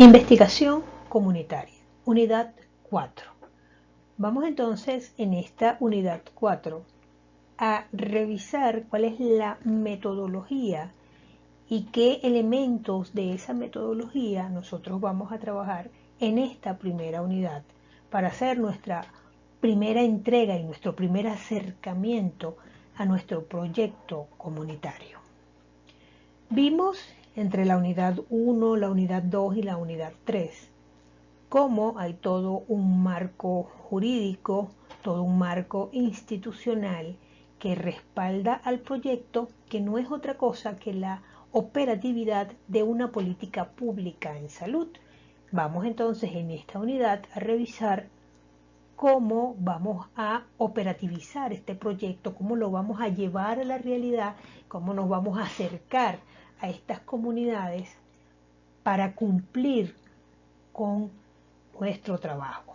Investigación comunitaria, unidad 4. Vamos entonces en esta unidad 4 a revisar cuál es la metodología y qué elementos de esa metodología nosotros vamos a trabajar en esta primera unidad para hacer nuestra primera entrega y nuestro primer acercamiento a nuestro proyecto comunitario. Vimos entre la unidad 1, la unidad 2 y la unidad 3 cómo hay todo un marco jurídico, todo un marco institucional que respalda al proyecto, que no es otra cosa que la operatividad de una política pública en salud. Vamos entonces en esta unidad a revisar cómo vamos a operativizar este proyecto, cómo lo vamos a llevar a la realidad, cómo nos vamos a acercar a estas comunidades para cumplir con nuestro trabajo.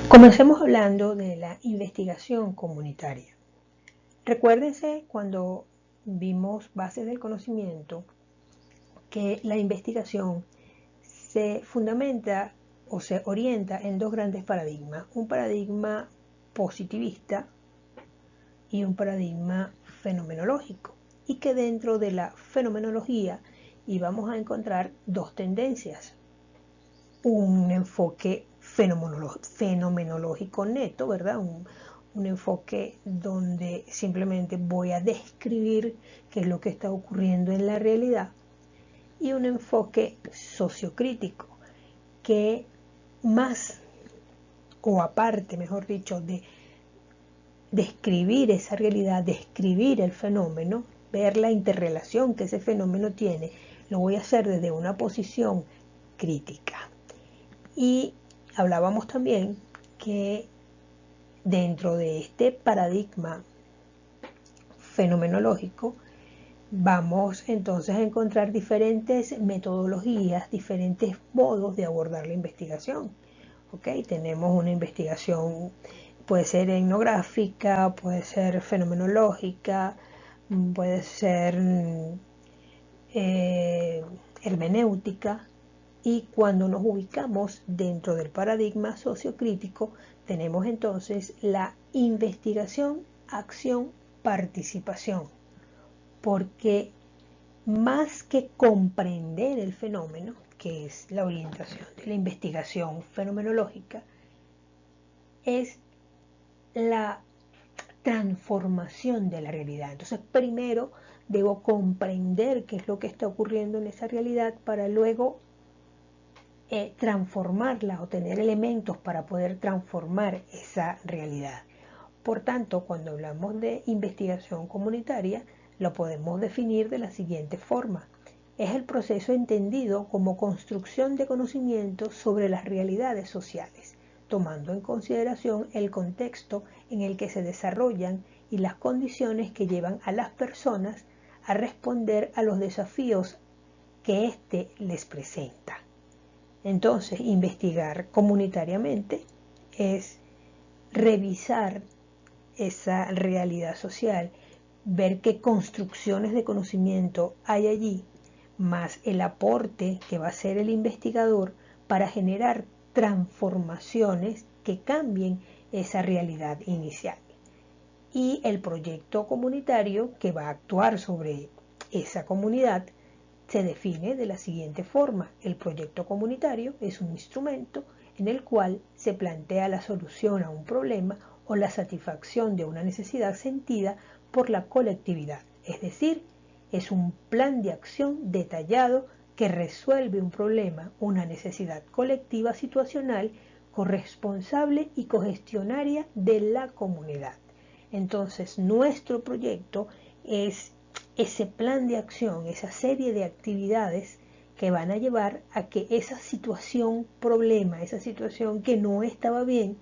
Comencemos hablando de la investigación comunitaria. Recuérdense cuando vimos bases del conocimiento que la investigación se fundamenta o se orienta en dos grandes paradigmas, un paradigma positivista y un paradigma fenomenológico, y que dentro de la fenomenología íbamos a encontrar dos tendencias, un enfoque fenomenológico neto, ¿verdad? Un enfoque donde simplemente voy a describir qué es lo que está ocurriendo en la realidad, y un enfoque sociocrítico que más, o aparte, mejor dicho, de describir esa realidad, describir el fenómeno, ver la interrelación que ese fenómeno tiene, lo voy a hacer desde una posición crítica. Y hablábamos también que dentro de este paradigma fenomenológico vamos entonces a encontrar diferentes metodologías, diferentes modos de abordar la investigación. ¿Okay? Tenemos una investigación, puede ser etnográfica, puede ser fenomenológica, puede ser hermenéutica, y cuando nos ubicamos dentro del paradigma sociocrítico tenemos entonces la investigación, acción, participación, porque más que comprender el fenómeno, que es la orientación de la investigación fenomenológica, es la transformación de la realidad. Entonces, primero debo comprender qué es lo que está ocurriendo en esa realidad para luego transformarla o tener elementos para poder transformar esa realidad. Por tanto, cuando hablamos de investigación comunitaria, lo podemos definir de la siguiente forma. Es el proceso entendido como construcción de conocimientos sobre las realidades sociales, tomando en consideración el contexto en el que se desarrollan y las condiciones que llevan a las personas a responder a los desafíos que éste les presenta. Entonces, investigar comunitariamente es revisar esa realidad social, ver qué construcciones de conocimiento hay allí, más el aporte que va a hacer el investigador para generar transformaciones que cambien esa realidad inicial. Y el proyecto comunitario que va a actuar sobre esa comunidad se define de la siguiente forma. El proyecto comunitario es un instrumento en el cual se plantea la solución a un problema o la satisfacción de una necesidad sentida por la colectividad, es decir, es un plan de acción detallado que resuelve un problema, una necesidad colectiva situacional, corresponsable y cogestionaria de la comunidad. Entonces, nuestro proyecto es ese plan de acción, esa serie de actividades que van a llevar a que esa situación problema, esa situación que no estaba bien,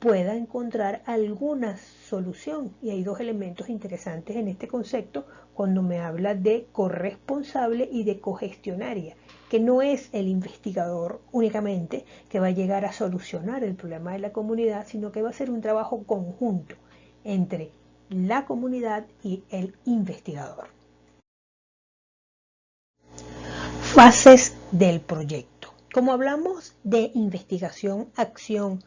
pueda encontrar alguna solución. Y hay dos elementos interesantes en este concepto cuando me habla de corresponsable y de cogestionaria, que no es el investigador únicamente que va a llegar a solucionar el problema de la comunidad, sino que va a ser un trabajo conjunto entre la comunidad y el investigador. Fases del proyecto. Como hablamos de investigación, acción,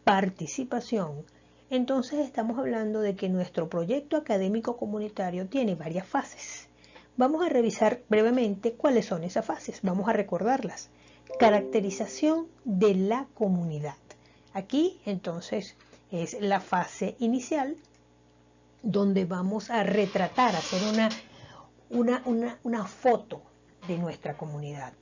participación, entonces estamos hablando de que nuestro proyecto académico comunitario tiene varias fases. Vamos a revisar brevemente cuáles son esas fases, vamos a recordarlas. Caracterización de la comunidad. Aquí entonces es la fase inicial donde vamos a retratar, hacer una foto de nuestra comunidad.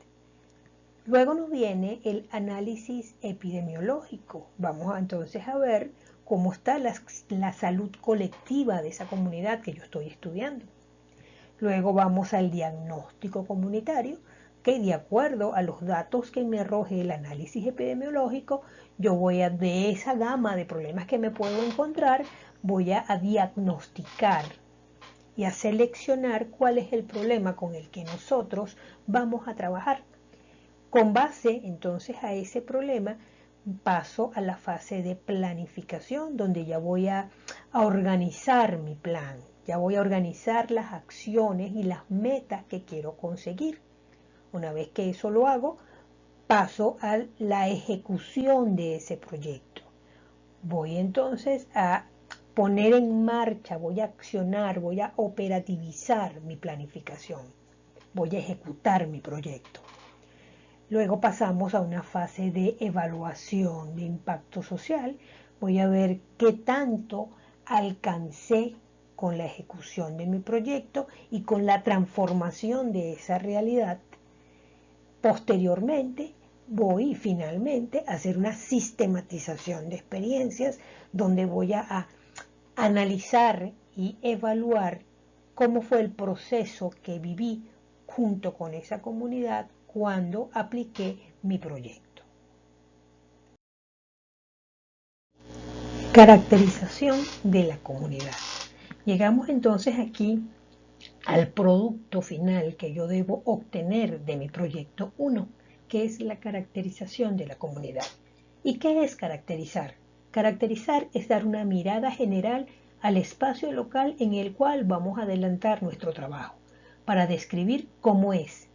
Luego nos viene el análisis epidemiológico. Vamos entonces a ver cómo está la salud colectiva de esa comunidad que yo estoy estudiando. Luego vamos al diagnóstico comunitario, que de acuerdo a los datos que me arroje el análisis epidemiológico, yo voy a, de esa gama de problemas que me puedo encontrar, voy a diagnosticar y a seleccionar cuál es el problema con el que nosotros vamos a trabajar. Con base entonces a ese problema paso a la fase de planificación, donde ya voy a organizar mi plan, ya voy a organizar las acciones y las metas que quiero conseguir. Una vez que eso lo hago, paso a la ejecución de ese proyecto. Voy entonces a poner en marcha, voy a accionar, voy a operativizar mi planificación, voy a ejecutar mi proyecto. Luego pasamos a una fase de evaluación de impacto social. Voy a ver qué tanto alcancé con la ejecución de mi proyecto y con la transformación de esa realidad. Posteriormente, voy finalmente a hacer una sistematización de experiencias donde voy a analizar y evaluar cómo fue el proceso que viví junto con esa comunidad cuando apliqué mi proyecto. Caracterización de la comunidad. Llegamos entonces aquí al producto final que yo debo obtener de mi proyecto 1, que es la caracterización de la comunidad. ¿Y qué es caracterizar? Caracterizar es dar una mirada general al espacio local en el cual vamos a adelantar nuestro trabajo, para describir cómo es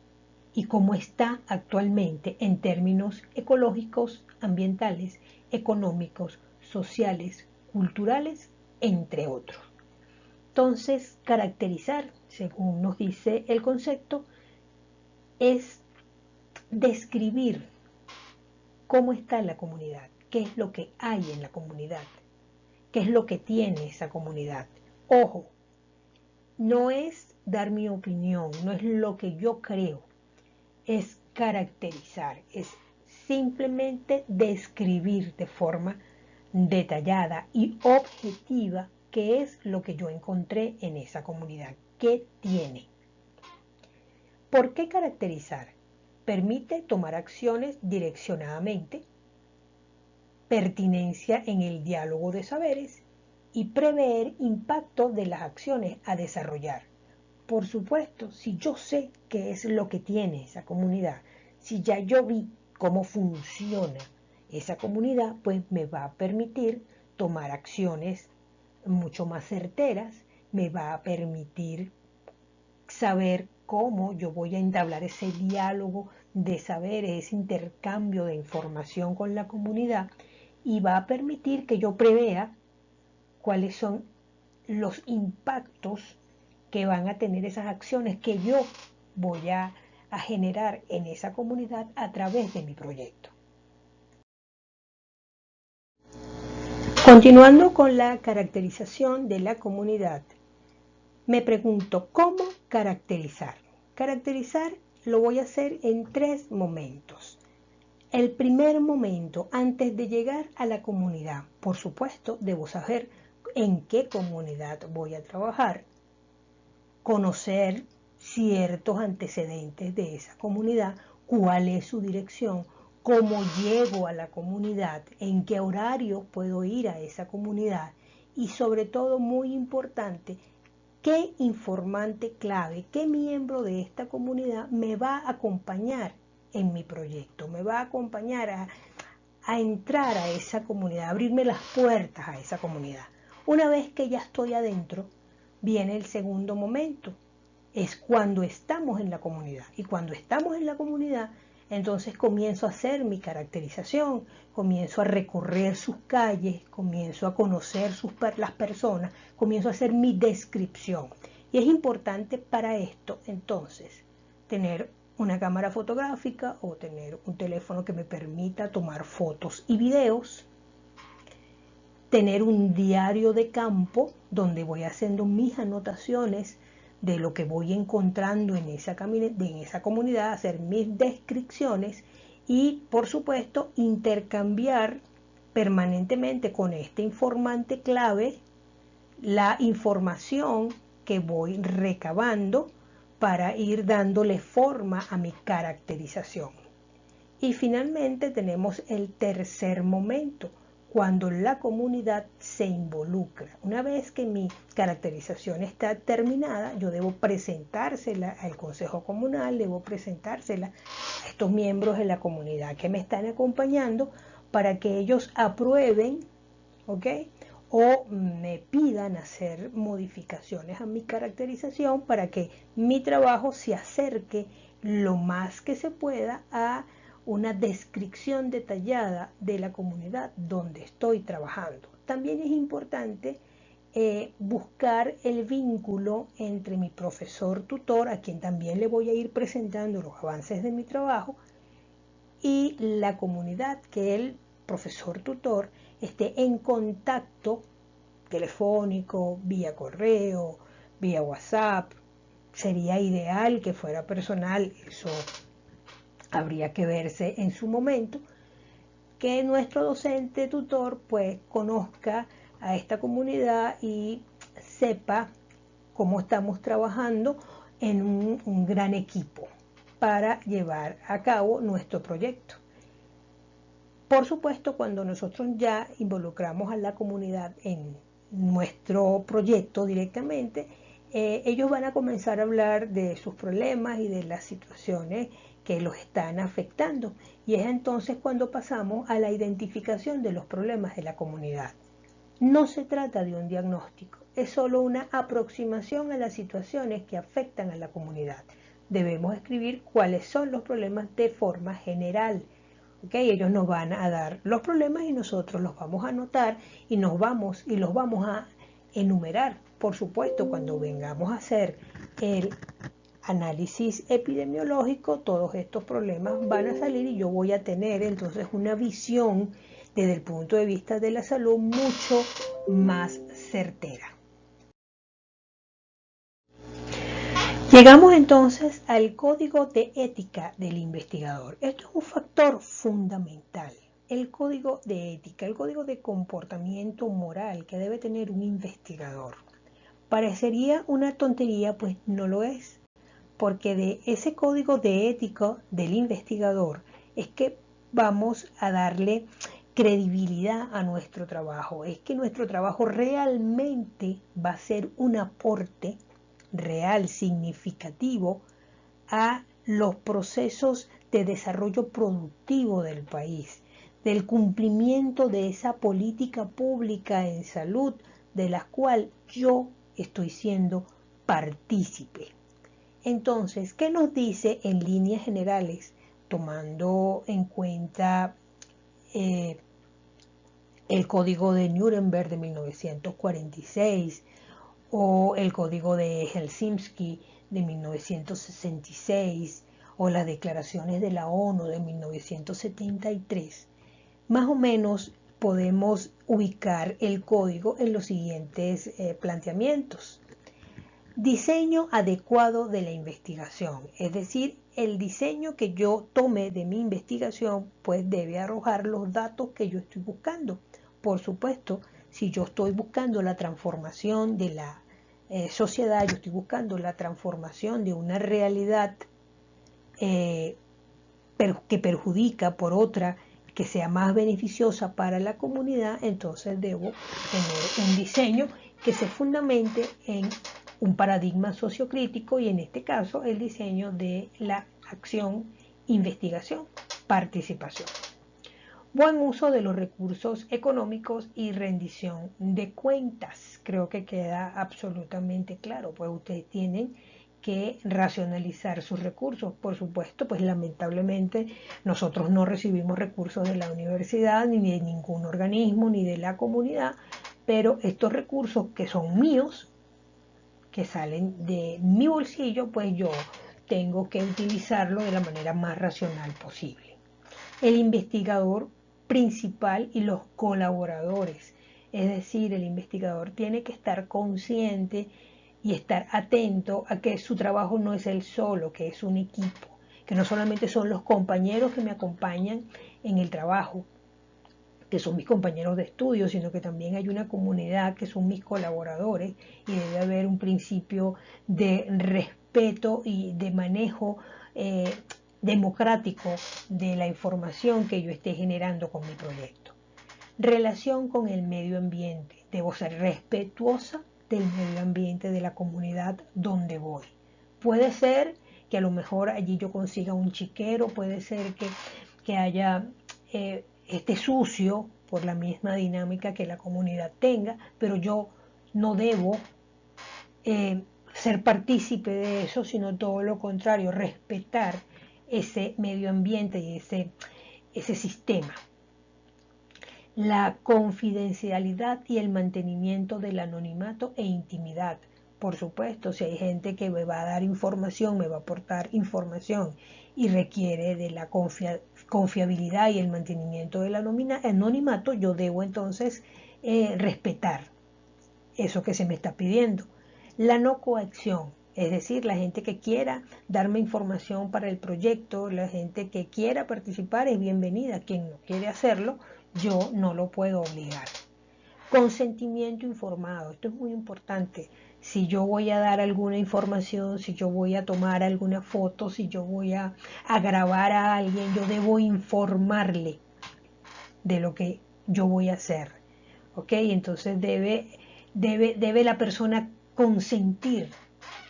y cómo está actualmente en términos ecológicos, ambientales, económicos, sociales, culturales, entre otros. Entonces, caracterizar, según nos dice el concepto, es describir cómo está la comunidad, qué es lo que hay en la comunidad, qué es lo que tiene esa comunidad. Ojo, no es dar mi opinión, no es lo que yo creo, es caracterizar, es simplemente describir de forma detallada y objetiva qué es lo que yo encontré en esa comunidad, qué tiene. ¿Por qué caracterizar? Permite tomar acciones direccionadamente, pertinencia en el diálogo de saberes y prever impacto de las acciones a desarrollar. Por supuesto, si yo sé qué es lo que tiene esa comunidad, si ya yo vi cómo funciona esa comunidad, pues me va a permitir tomar acciones mucho más certeras, me va a permitir saber cómo yo voy a entablar ese diálogo de saberes, ese intercambio de información con la comunidad, y va a permitir que yo prevea cuáles son los impactos que van a tener esas acciones que yo voy a generar en esa comunidad a través de mi proyecto. Continuando con la caracterización de la comunidad, me pregunto, ¿cómo caracterizar? Caracterizar lo voy a hacer en 3 momentos. El primer momento, antes de llegar a la comunidad, por supuesto, debo saber en qué comunidad voy a trabajar, conocer ciertos antecedentes de esa comunidad, cuál es su dirección, cómo llego a la comunidad, en qué horario puedo ir a esa comunidad y sobre todo, muy importante, qué informante clave, qué miembro de esta comunidad me va a acompañar en mi proyecto, me va a acompañar a entrar a esa comunidad, a abrirme las puertas a esa comunidad. Una vez que ya estoy adentro, viene el segundo momento, es cuando estamos en la comunidad. Y cuando estamos en la comunidad, entonces comienzo a hacer mi caracterización, comienzo a recorrer sus calles, comienzo a conocer las personas, comienzo a hacer mi descripción. Y es importante para esto, entonces, tener una cámara fotográfica o tener un teléfono que me permita tomar fotos y videos, tener un diario de campo donde voy haciendo mis anotaciones de lo que voy encontrando en esa comunidad, hacer mis descripciones y, por supuesto, intercambiar permanentemente con este informante clave la información que voy recabando para ir dándole forma a mi caracterización. Y finalmente tenemos el tercer momento, cuando la comunidad se involucra. Una vez que mi caracterización está terminada, yo debo presentársela al Consejo Comunal, debo presentársela a estos miembros de la comunidad que me están acompañando para que ellos aprueben, ¿ok?, o me pidan hacer modificaciones a mi caracterización para que mi trabajo se acerque lo más que se pueda a una descripción detallada de la comunidad donde estoy trabajando. También es importante buscar el vínculo entre mi profesor tutor, a quien también le voy a ir presentando los avances de mi trabajo, y la comunidad, que el profesor tutor esté en contacto telefónico, vía correo, vía WhatsApp. Sería ideal que fuera personal, eso habría que verse en su momento, que nuestro docente tutor pues conozca a esta comunidad y sepa cómo estamos trabajando en un gran equipo para llevar a cabo nuestro proyecto. Por supuesto, cuando nosotros ya involucramos a la comunidad en nuestro proyecto directamente, ellos van a comenzar a hablar de sus problemas y de las situaciones que los están afectando. Y es entonces cuando pasamos a la identificación de los problemas de la comunidad. No se trata de un diagnóstico, es solo una aproximación a las situaciones que afectan a la comunidad. Debemos escribir cuáles son los problemas de forma general. ¿Okay? Ellos nos van a dar los problemas y nosotros los vamos a anotar y los vamos a enumerar. Por supuesto, cuando vengamos a hacer el análisis epidemiológico, todos estos problemas van a salir y yo voy a tener entonces una visión desde el punto de vista de la salud mucho más certera. Llegamos entonces al código de ética del investigador. Esto es un factor fundamental. El código de ética, el código de comportamiento moral que debe tener un investigador. Parecería una tontería, pues no lo es, porque de ese código de ética del investigador es que vamos a darle credibilidad a nuestro trabajo. Es que nuestro trabajo realmente va a ser un aporte real, significativo a los procesos de desarrollo productivo del país, del cumplimiento de esa política pública en salud de la cual yo estoy siendo partícipe. Entonces, ¿qué nos dice en líneas generales, tomando en cuenta el Código de Nuremberg de 1946 o el Código de Helsinki de 1966 o las declaraciones de la ONU de 1973? Más o menos podemos ubicar el código en los siguientes planteamientos. Diseño adecuado de la investigación, es decir, el diseño que yo tome de mi investigación pues debe arrojar los datos que yo estoy buscando. Por supuesto, si yo estoy buscando la transformación de la sociedad, yo estoy buscando la transformación de una realidad que perjudica por otra que sea más beneficiosa para la comunidad, entonces debo tener un diseño que se fundamente en un paradigma sociocrítico y en este caso el diseño de la acción, investigación, participación. Buen uso de los recursos económicos y rendición de cuentas. Creo que queda absolutamente claro, pues ustedes tienen que racionalizar sus recursos. Por supuesto, pues lamentablemente nosotros no recibimos recursos de la universidad, ni de ningún organismo, ni de la comunidad, pero estos recursos que son míos, que salen de mi bolsillo, pues yo tengo que utilizarlo de la manera más racional posible. El investigador principal y los colaboradores, es decir, el investigador tiene que estar consciente y estar atento a que su trabajo no es él solo, que es un equipo, que no solamente son los compañeros que me acompañan en el trabajo, que son mis compañeros de estudio, sino que también hay una comunidad que son mis colaboradores y debe haber un principio de respeto y de manejo democrático de la información que yo esté generando con mi proyecto. Relación con el medio ambiente. Debo ser respetuosa del medio ambiente de la comunidad donde voy. Puede ser que a lo mejor allí yo consiga un chiquero, puede ser que haya esté sucio por la misma dinámica que la comunidad tenga, pero yo no debo ser partícipe de eso, sino todo lo contrario, respetar ese medio ambiente y ese sistema. La confidencialidad y el mantenimiento del anonimato e intimidad. Por supuesto, si hay gente que me va a dar información, me va a aportar información y requiere de la confiabilidad y el mantenimiento del anonimato, yo debo entonces respetar eso que se me está pidiendo. La no coacción, es decir, la gente que quiera darme información para el proyecto, la gente que quiera participar es bienvenida. Quien no quiere hacerlo, yo no lo puedo obligar. Consentimiento informado, esto es muy importante. Si yo voy a dar alguna información, si yo voy a tomar alguna foto, si yo voy a grabar a alguien, yo debo informarle de lo que yo voy a hacer. ¿Ok? Entonces debe la persona consentir,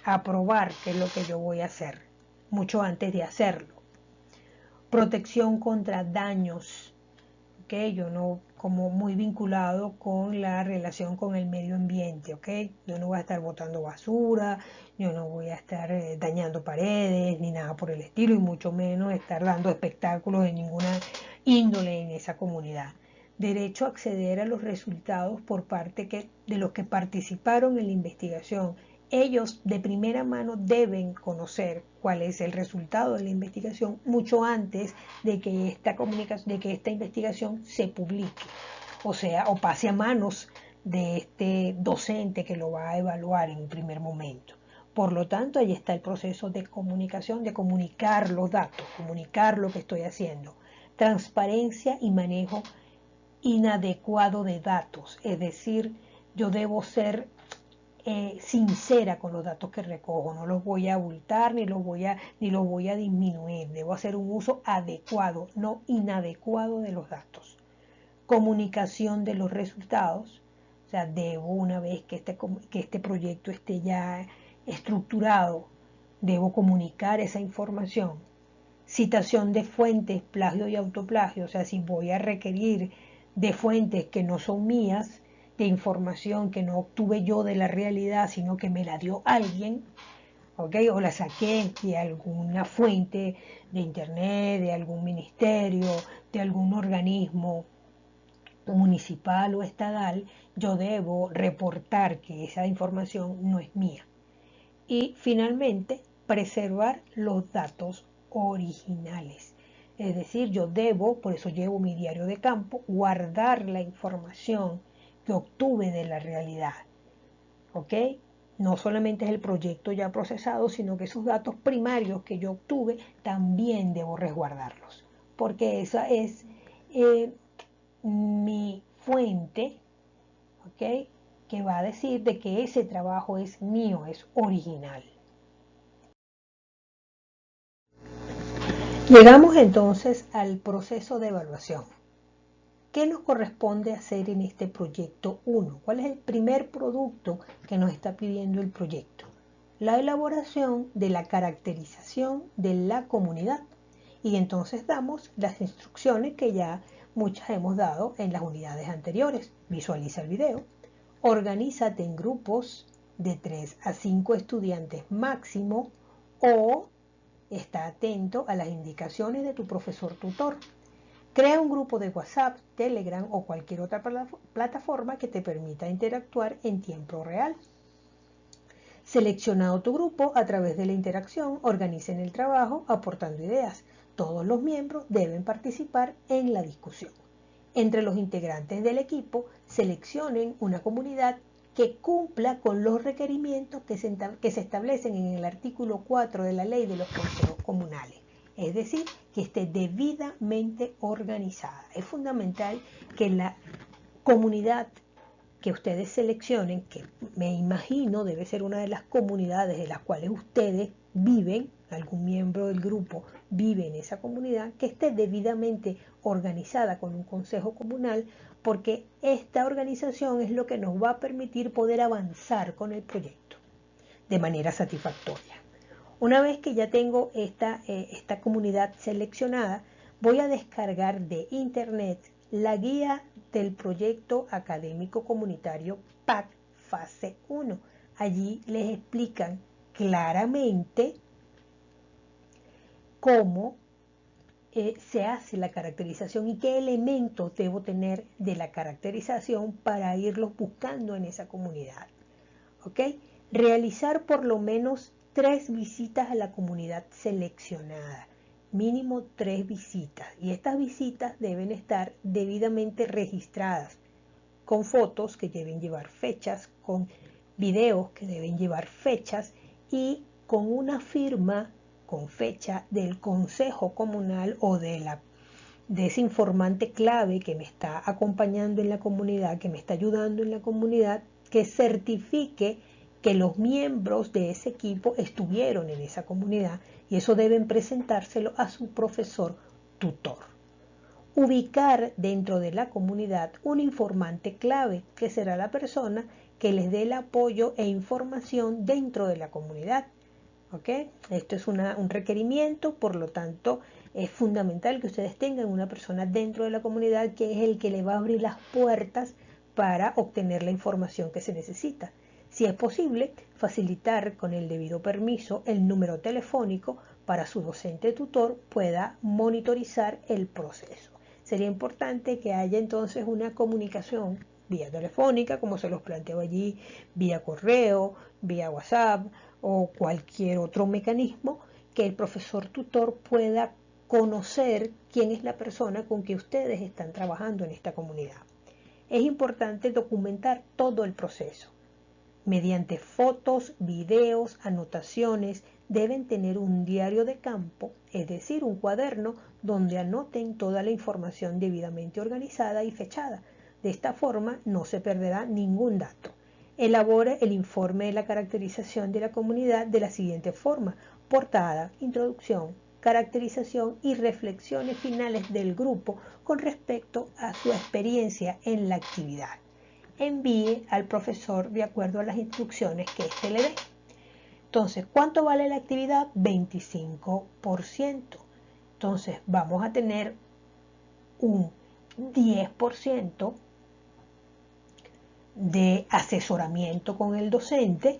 aprobar qué es lo que yo voy a hacer, mucho antes de hacerlo. Protección contra daños. ¿Okay? Yo no, como muy vinculado con la relación con el medio ambiente, ¿ok? Yo no voy a estar botando basura, yo no voy a estar dañando paredes, ni nada por el estilo, y mucho menos estar dando espectáculos de ninguna índole en esa comunidad. Derecho a acceder a los resultados por parte de los que participaron en la investigación. Ellos de primera mano deben conocer cuál es el resultado de la investigación mucho antes de que esta investigación se publique, o pase a manos de este docente que lo va a evaluar en un primer momento. Por lo tanto, ahí está el proceso de comunicación, de comunicar los datos, comunicar lo que estoy haciendo. Transparencia y manejo inadecuado de datos, es decir, yo debo ser sincera con los datos que recojo, no los voy a abultar ni los voy a disminuir, debo hacer un uso adecuado, no inadecuado de los datos. Comunicación de los resultados, o sea, debo, una vez que este proyecto esté ya estructurado, debo comunicar esa información. Citación de fuentes, plagio y autoplagio, o sea, si voy a requerir de fuentes que no son mías, de información que no obtuve yo de la realidad, sino que me la dio alguien, ¿okay? O la saqué de alguna fuente de internet, de algún ministerio, de algún organismo municipal o estatal, yo debo reportar que esa información no es mía. Y finalmente, preservar los datos originales. Es decir, yo debo, por eso llevo mi diario de campo, guardar la información que obtuve de la realidad. ¿Ok? No solamente es el proyecto ya procesado, sino que esos datos primarios que yo obtuve también debo resguardarlos. Porque esa es mi fuente, ¿ok? Que va a decir de que ese trabajo es mío, es original. Llegamos entonces al proceso de evaluación. ¿Qué nos corresponde hacer en este proyecto 1? ¿Cuál es el primer producto que nos está pidiendo el proyecto? La elaboración de la caracterización de la comunidad. Y entonces damos las instrucciones que ya muchas hemos dado en las unidades anteriores. Visualiza el video, organízate en grupos, de 3 a 5 estudiantes máximo o está atento a las indicaciones de tu profesor tutor. Crea un grupo de WhatsApp, Telegram o cualquier otra plataforma que te permita interactuar en tiempo real. Seleccionado tu grupo, a través de la interacción, organicen el trabajo aportando ideas. Todos los miembros deben participar en la discusión. Entre los integrantes del equipo, seleccionen una comunidad que cumpla con los requerimientos que se establecen en el artículo 4 de la Ley de los Consejos Comunales. Es decir, que esté debidamente organizada. Es fundamental que la comunidad que ustedes seleccionen, que me imagino debe ser una de las comunidades de las cuales ustedes viven, algún miembro del grupo vive en esa comunidad, que esté debidamente organizada con un consejo comunal, porque esta organización es lo que nos va a permitir poder avanzar con el proyecto de manera satisfactoria. Una vez que ya tengo esta comunidad seleccionada, voy a descargar de internet la guía del proyecto académico comunitario PAC fase 1. Allí les explican claramente cómo se hace la caracterización y qué elementos debo tener de la caracterización para irlos buscando en esa comunidad. ¿Ok? Realizar por lo menos 3 visitas a la comunidad seleccionada, mínimo 3 visitas, y estas visitas deben estar debidamente registradas, con fotos que deben llevar fechas, con videos que deben llevar fechas y con una firma con fecha del consejo comunal o de ese informante clave que me está acompañando en la comunidad, que me está ayudando en la comunidad, que certifique que los miembros de ese equipo estuvieron en esa comunidad, y eso deben presentárselo a su profesor tutor. Ubicar dentro de la comunidad un informante clave, que será la persona que les dé el apoyo e información dentro de la comunidad. ¿Ok? Esto es un requerimiento, por lo tanto es fundamental que ustedes tengan una persona dentro de la comunidad que es el que le va a abrir las puertas para obtener la información que se necesita. Si es posible, facilitar con el debido permiso el número telefónico para su docente tutor pueda monitorizar el proceso. Sería importante que haya entonces una comunicación vía telefónica, como se los planteo allí, vía correo, vía WhatsApp o cualquier otro mecanismo, que el profesor tutor pueda conocer quién es la persona con que ustedes están trabajando en esta comunidad. Es importante documentar todo el proceso. Mediante fotos, videos, anotaciones, deben tener un diario de campo, es decir, un cuaderno donde anoten toda la información debidamente organizada y fechada. De esta forma no se perderá ningún dato. Elabore el informe de la caracterización de la comunidad de la siguiente forma: portada, introducción, caracterización y reflexiones finales del grupo con respecto a su experiencia en la actividad. Envíe al profesor de acuerdo a las instrucciones que éste le dé. Entonces, ¿cuánto vale la actividad? 25%. Entonces, vamos a tener un 10% de asesoramiento con el docente.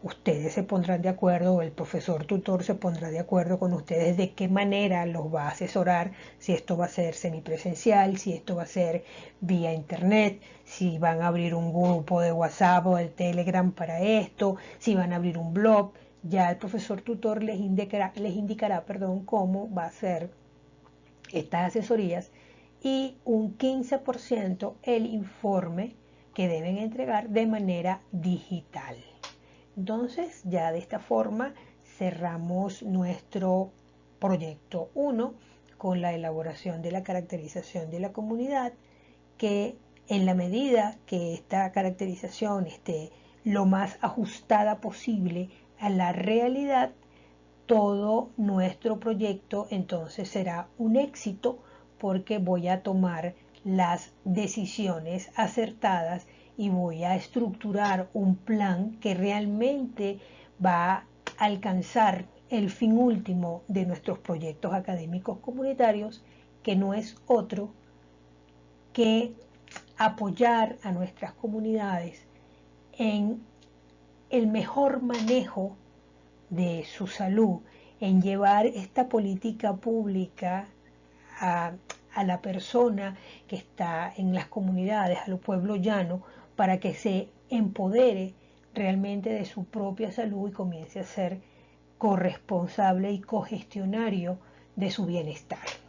Ustedes se pondrán de acuerdo, el profesor tutor se pondrá de acuerdo con ustedes de qué manera los va a asesorar, si esto va a ser semipresencial, si esto va a ser vía internet, si van a abrir un grupo de WhatsApp o de Telegram para esto, si van a abrir un blog. Ya el profesor tutor les indicará cómo va a ser estas asesorías, y un 15% el informe que deben entregar de manera digital. Entonces, ya de esta forma cerramos nuestro proyecto 1 con la elaboración de la caracterización de la comunidad, que en la medida que esta caracterización esté lo más ajustada posible a la realidad, todo nuestro proyecto entonces será un éxito, porque voy a tomar las decisiones acertadas y voy a estructurar un plan que realmente va a alcanzar el fin último de nuestros proyectos académicos comunitarios, que no es otro que apoyar a nuestras comunidades en el mejor manejo de su salud, en llevar esta política pública a, a la persona que está en las comunidades, al pueblo llano, para que se empodere realmente de su propia salud y comience a ser corresponsable y cogestionario de su bienestar.